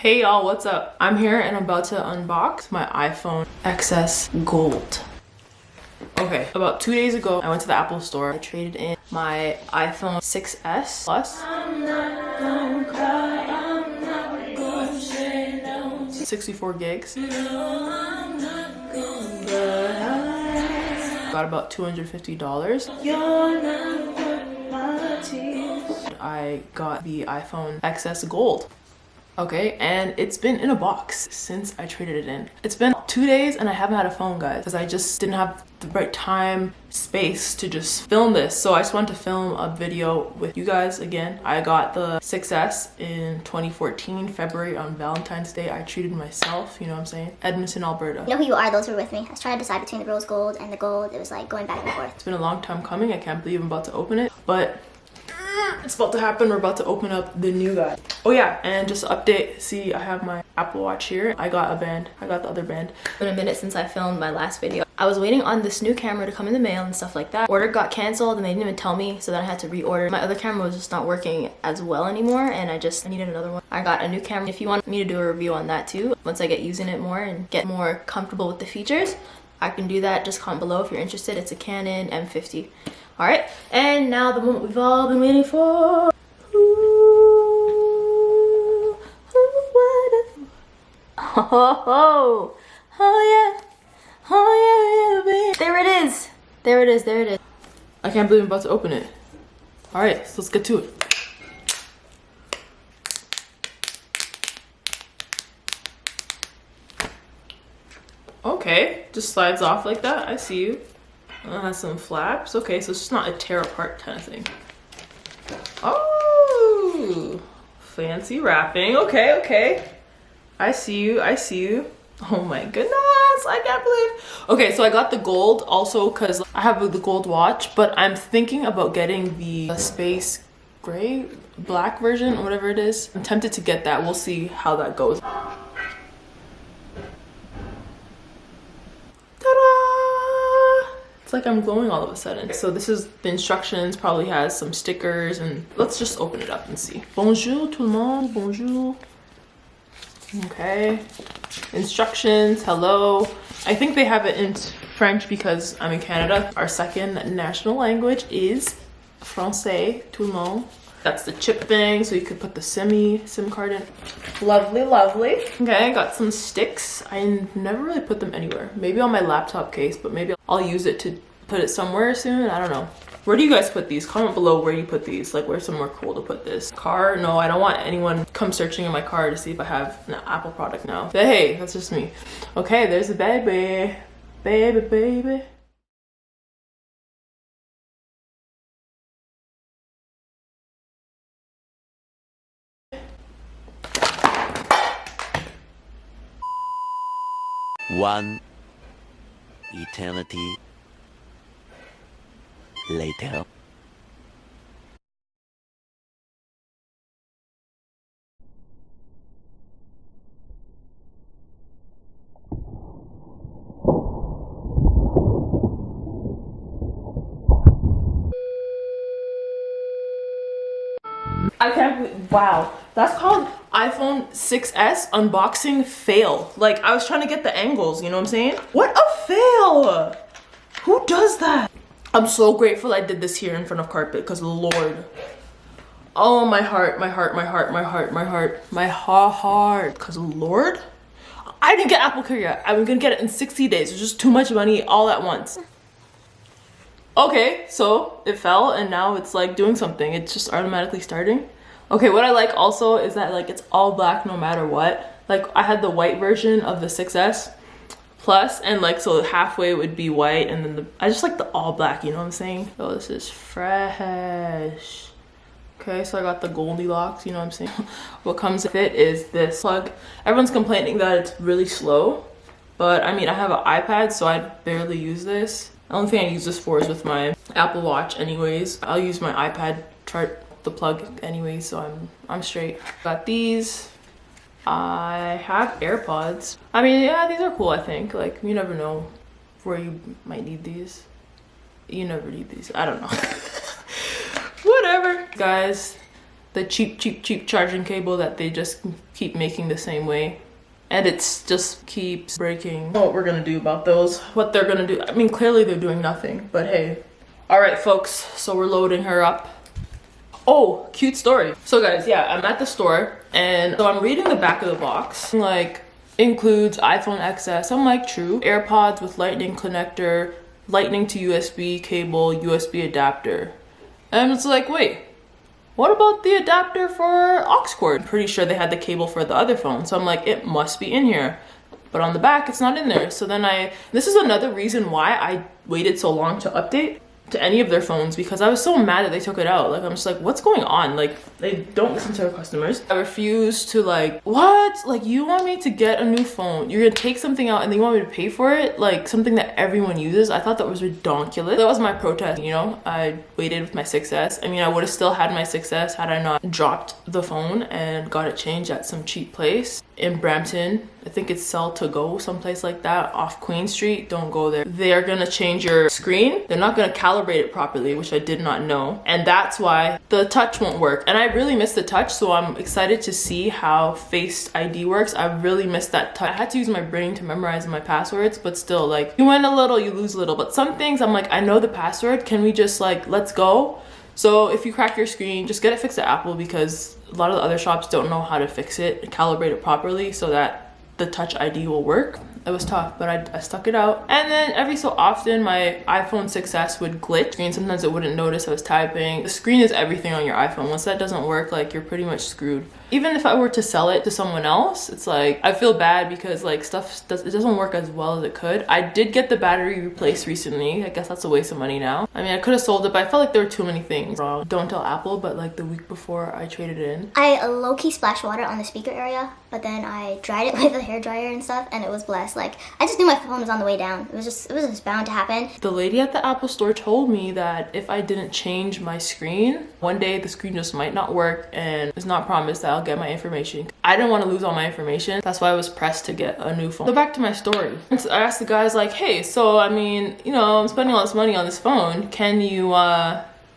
Hey y'all, what's up? I'm here and I'm about to unbox my iPhone XS Gold. Okay, about 2 days ago, I went to the Apple store. I traded in my iPhone 6S Plus. I'm not gonna cry, I'm not gonna say no. 64 gigs. No, I'm not gonna got about $250. You're not worth my tears. I got the iPhone XS Gold. Okay, and it's been in a box since I traded it in. It's been 2 days and I haven't had a phone, guys, because I just didn't have the right time, space to just film this. So I just wanted to film a video with you guys again. I got the 6S in 2014, February, on Valentine's Day. I treated myself, you know what I'm saying? Edmonton, Alberta. You know who you are, those who were with me. I was trying to decide between the rose gold and the gold. It was like going back and forth. It's been a long time coming. I can't believe I'm about to open it, but it's about to happen. We're about to open up the new guy. Oh yeah, and just update, see, I have my Apple Watch here. I got a band. I got the other band. It's been a minute since I filmed my last video. I was waiting on this new camera to come in the mail and stuff like that. Order got canceled and they didn't even tell me, so then I had to reorder. My other camera was just not working as well anymore and I needed another one. I got a new camera. If you want me to do a review on that too, once I get using it more and get more comfortable with the features, I can do that. Just comment below if you're interested. It's a Canon M50. All right, and now the moment we've all been waiting for. Oh yeah, baby. There it is. There it is. There it is. I can't believe I'm about to open it. All right, so let's get to it. Okay, just slides off like that. I see you. Has some flaps. Okay, so it's just not a tear apart kind of thing. Oh, fancy wrapping. Okay, okay. I see you. I see you. Oh my goodness, I can't believe. Okay, so I got the gold also because I have the gold watch, but I'm thinking about getting the space gray, black version or whatever it is. I'm tempted to get that. We'll see how that goes. Like I'm glowing all of a sudden. So this is the instructions, probably has some stickers, and let's just open it up and see. Bonjour tout le monde, bonjour. Okay, instructions, hello. I think they have it in French because I'm in Canada. Our second national language is Francais, tout le monde. That's the chip thing, so you could put the SIM card in. Lovely, lovely. Okay, I got some sticks. I never really put them anywhere. Maybe on my laptop case, but maybe I'll use it to put it somewhere soon. I don't know. Where do you guys put these? Comment below where you put these. Like, where's somewhere cool to put this? Car? No, I don't want anyone come searching in my car to see if I have an Apple product now. But hey, that's just me. Okay, there's a baby. Baby, baby. One eternity later. I can't believe, wow. That's called iPhone 6S unboxing fail. Like, I was trying to get the angles, you know what I'm saying? What a fail! Who does that? I'm so grateful I did this here in front of carpet, because Lord. Oh, my heart, my heart, my heart, my heart, my heart, my heart. Because Lord, I didn't get Apple Care yet. I'm gonna get it in 60 days. It's just too much money all at once. Okay, so it fell and now it's like doing something. It's just automatically starting. Okay, what I like also is that like it's all black no matter what. Like I had the white version of the 6S Plus, and like so halfway would be white, and then I just like the all black, you know what I'm saying? Oh, this is fresh. Okay, so I got the Goldilocks, you know what I'm saying? What comes with it is this plug. Everyone's complaining that it's really slow, but I mean I have an iPad, so I barely use this. The only thing I use this for is with my Apple Watch anyways. I'll use my iPad chart the plug anyways, so I'm straight. Got these. I have AirPods. I mean, yeah, these are cool, I think. Like, you never know where you might need these. You never need these. I don't know. Whatever. Guys, the cheap charging cable that they just keep making the same way. And it's just keeps breaking. What we're gonna do about those, what they're gonna do. I mean, clearly they're doing nothing, but hey. All right, folks, so we're loading her up. Oh, cute story. So guys, yeah, I'm at the store and so I'm reading the back of the box. Like, includes iPhone XS. I'm like, true. AirPods with lightning connector, lightning to USB cable, USB adapter. And it's like, wait, what about the adapter for aux cord? I'm pretty sure they had the cable for the other phone. So I'm like, it must be in here. But on the back, it's not in there. So then this is another reason why I waited so long to update to any of their phones, because I was so mad that they took it out. Like, I'm just like, what's going on? Like, they don't listen to their customers. I refuse to, like, what? Like, you want me to get a new phone? You're gonna take something out and then you want me to pay for it? Like, something that everyone uses? I thought that was ridiculous. That was my protest, you know? I waited with my 6S. I mean, I would have still had my 6S had I not dropped the phone and got it changed at some cheap place in Brampton. I think it's Sell to Go, someplace like that, off Queen Street. Don't go there. They are gonna change your screen. They're not gonna calibrate it properly, which I did not know. And that's why the touch won't work. And I really miss the touch, so I'm excited to see how Face ID works. I really miss that touch. I had to use my brain to memorize my passwords, but still, like, you win a little, you lose a little. But some things, I'm like, I know the password. Can we just, like, let's go? So if you crack your screen, just get it fixed at Apple, because a lot of the other shops don't know how to fix it, calibrate it properly so that the Touch ID will work. It was tough, but I stuck it out. And then every so often my iPhone 6S would glitch. And sometimes it wouldn't notice I was typing. The screen is everything on your iPhone. Once that doesn't work, like, you're pretty much screwed. Even if I were to sell it to someone else, it's like, I feel bad because, like, it doesn't work as well as it could. I did get the battery replaced recently. I guess that's a waste of money now. I mean, I could have sold it, but I felt like there were too many things wrong. Don't tell Apple, but like the week before I traded it in. I low-key splashed water on the speaker area, but then I dried it with a hairdryer and stuff, and it was blessed. Like, I just knew my phone was on the way down. It was just bound to happen. The lady at the Apple store told me that if I didn't change my screen, one day the screen just might not work, and it's not promised that I'll get my information. I didn't want to lose all my information. That's why I was pressed to get a new phone. So back to my story. So I asked the guys, like, hey, so I mean, you know, I'm spending all this money on this phone. Can you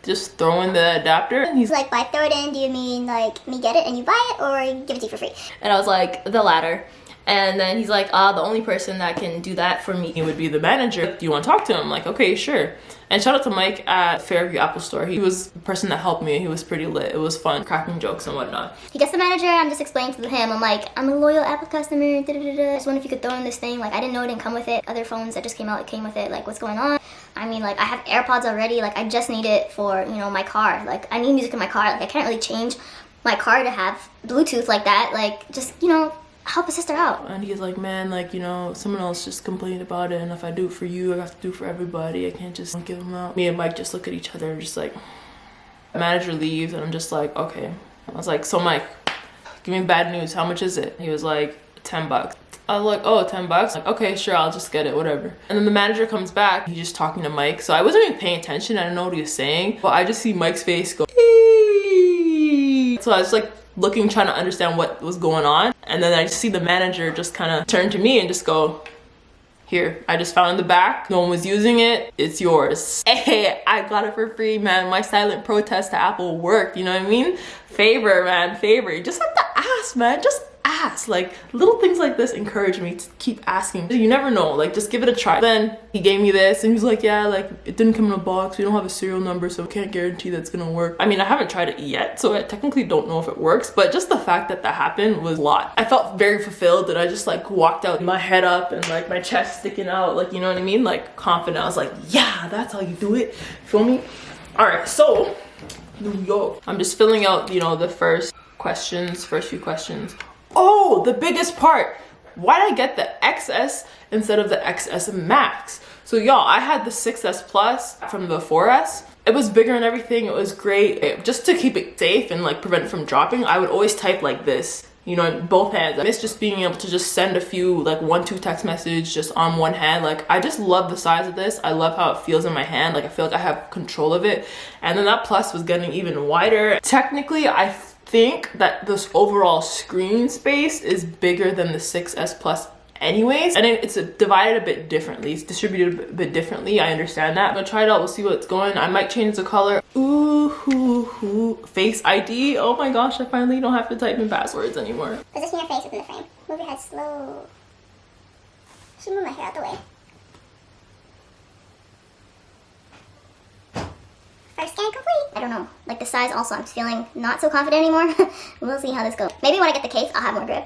just throw in the adapter? And he's like, by throw it in, do you mean like me get it and you buy it, or give it to you for free? And I was like, the latter. And then he's like, the only person that can do that for me. He would be the manager. Do you want to talk to him? I'm like, okay, sure. And shout out to Mike at Fairview Apple Store. He was the person that helped me. He was pretty lit. It was fun, cracking jokes and whatnot. He gets the manager, I'm just explaining to him, I'm like, I'm a loyal Apple customer, I just wonder if you could throw in this thing. Like, I didn't know it didn't come with it. Other phones that just came out, it came with it. Like, what's going on? I mean, like, I have AirPods already. Like, I just need it for, you know, my car. Like, I need music in my car. Like, I can't really change my car to have Bluetooth like that. Like, just, you know, help a sister out. And he's like, man, like, you know, someone else just complained about it, and if I do it for you, I have to do it for everybody. I can't just give them out. Me and Mike just look at each other and just like, the manager leaves, and I'm just like, okay. I was like, so Mike, give me bad news. How much is it? He was like, $10. I was like, oh, $10? Like, okay, sure, I'll just get it, whatever. And then the manager comes back. He's just talking to Mike. So I wasn't even paying attention. I didn't know what he was saying. But I just see Mike's face go, eee. So I was like looking, trying to understand what was going on. And then I just see the manager just kind of turn to me and just go, here, I just found in the back. No one was using it. It's yours. Hey, I got it for free, man. My silent protest to Apple worked. You know what I mean? Favor, man, favor. You just have to ask, man. Just ask. Like, little things like this encourage me to keep asking. You never know. Like, just give it a try. Then he gave me this and he was like, yeah, like, it didn't come in a box. We don't have a serial number, so we can't guarantee that's gonna work. I mean, I haven't tried it yet, so I technically don't know if it works, but just the fact that that happened was a lot. I felt very fulfilled that I just like walked out, my head up and like my chest sticking out, like, you know what I mean? Like, confident. I was like, yeah, that's how you do it. Feel me? All right, so New York. I'm just filling out, you know, the first few questions. Oh, the biggest part. Why did I get the XS instead of the XS Max? So y'all, I had the 6S Plus from the 4S. It was bigger and everything. It was great. Just to keep it safe and like prevent it from dropping, I would always type like this, you know, in both hands. I miss just being able to just send a few, like 1-2 text message just on one hand. Like, I just love the size of this. I love how it feels in my hand. Like, I feel like I have control of it. And then that Plus was getting even wider. Technically, I think that this overall screen space is bigger than the 6S Plus anyways. And it's divided a bit differently. It's distributed a bit differently. I understand that. I'm gonna try it out. We'll see what's going. I might change the color. Ooh, Face ID. Oh my gosh, I finally don't have to type in passwords anymore. Position your face within the frame. Move your head slow. Should move my hair out the way. First scan complete. I don't know. Like the size also, I'm feeling not so confident anymore. We'll see how this goes. Maybe when I get the case, I'll have more grip.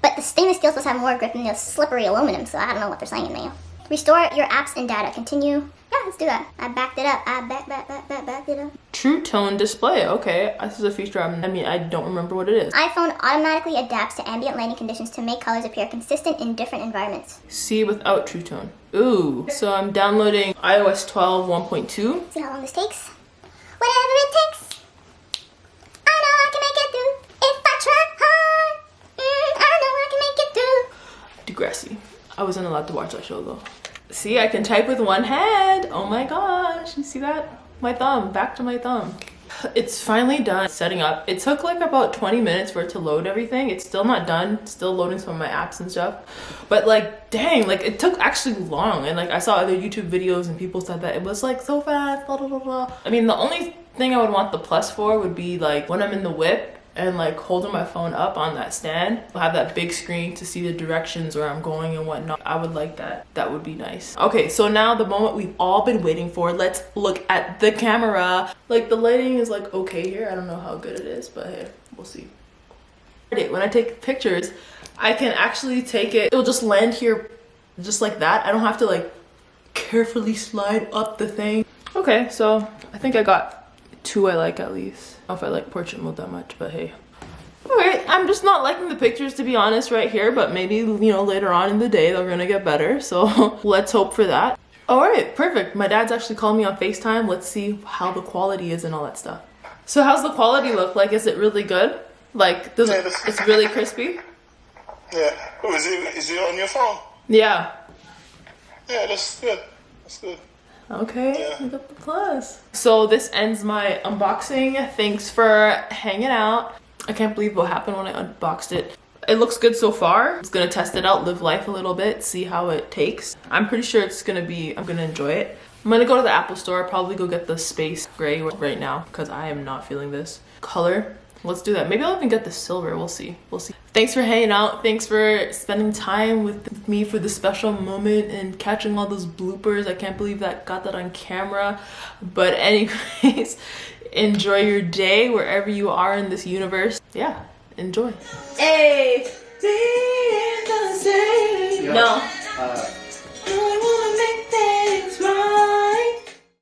But the stainless steel is supposed to have more grip than the slippery aluminum, so I don't know what they're saying in there. Restore your apps and data. Continue. Yeah, let's do that. I backed it up. I backed it up. True tone display. Okay, this is a feature. I mean, I don't remember what it is. iPhone automatically adapts to ambient lighting conditions to make colors appear consistent in different environments. See without true tone. Ooh. So I'm downloading iOS 12 1.2. See how long this takes? Whatever it takes. I know I can make it through. If I try hard, I know I can make it through. Degrassi. I wasn't allowed to watch that show though. See, I can type with one hand. Oh my gosh, you see that? My thumb, back to my thumb. It's finally done setting up. It took like about 20 minutes for it to load everything. It's still not done. It's still loading some of my apps and stuff. But like, dang, like it took actually long. And like I saw other YouTube videos and people said that it was like so fast, blah, blah, blah, blah. I mean, the only thing I would want the plus for would be like when I'm in the whip and like holding my phone up on that stand, I'll have that big screen to see the directions where I'm going and whatnot. I would like that. That would be nice. Okay, so now the moment we've all been waiting for. Let's look at the camera. Like the lighting is like okay here. I don't know how good it is, but hey, we'll see. When I take pictures, I can actually take it. It'll just land here just like that. I don't have to like carefully slide up the thing. Okay, so I think I got two I like at least. I don't know if I like portrait mode that much, but hey. Alright, I'm just not liking the pictures to be honest right here, but maybe, you know, later on in the day they're gonna get better, so let's hope for that. Alright, perfect. My dad's actually calling me on FaceTime. Let's see how the quality is and all that stuff. So how's the quality look like? Is it really good? Like, it's really crispy? Yeah. Oh, is it on your phone? Yeah. Yeah, that's good. That's good. Okay, Yeah. we got the plus. So this ends my unboxing. Thanks for hanging out. I can't believe what happened when I unboxed it. It looks good so far. I'm just gonna test it out, live life a little bit, see how it takes. I'm pretty sure I'm gonna enjoy it. I'm gonna go to the Apple store, probably go get the space gray right now because I am not feeling this color. Let's do that. Maybe I'll even get the silver. We'll see. We'll see. Thanks for hanging out. Thanks for spending time with me for this special moment and catching all those bloopers. I can't believe that got that on camera. But anyways, enjoy your day wherever you are in this universe. Yeah, enjoy. Hey, no. I wanna make that.